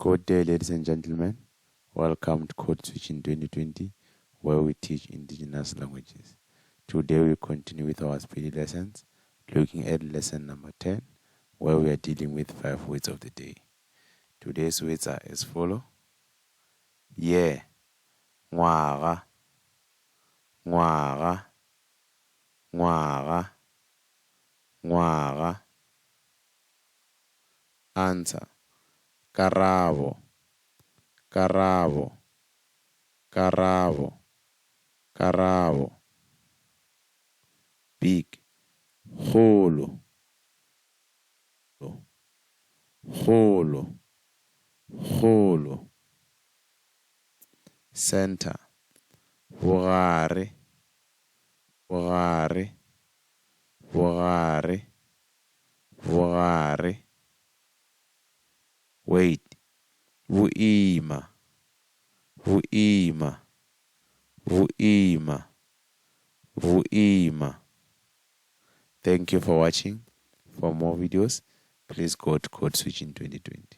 Good day, ladies and gentlemen. Welcome to Code Switch in 2020, where we teach indigenous languages. Today we continue with our Sepedi lessons, looking at lesson number 10, where we are dealing with 5 words of the day. Today's words are as follow. Yeah, ngwaga, ngwaga, ngwaga, ngwaga. Answer, karabo, karabo, karabo, karabo. Big, kgolo, kgolo, kgolo. Center, bogare, bogare, bogare, bogare. Weight, boima, boima, boima, boima. Thank you for watching. For more videos, please go to Code Switch in 2020.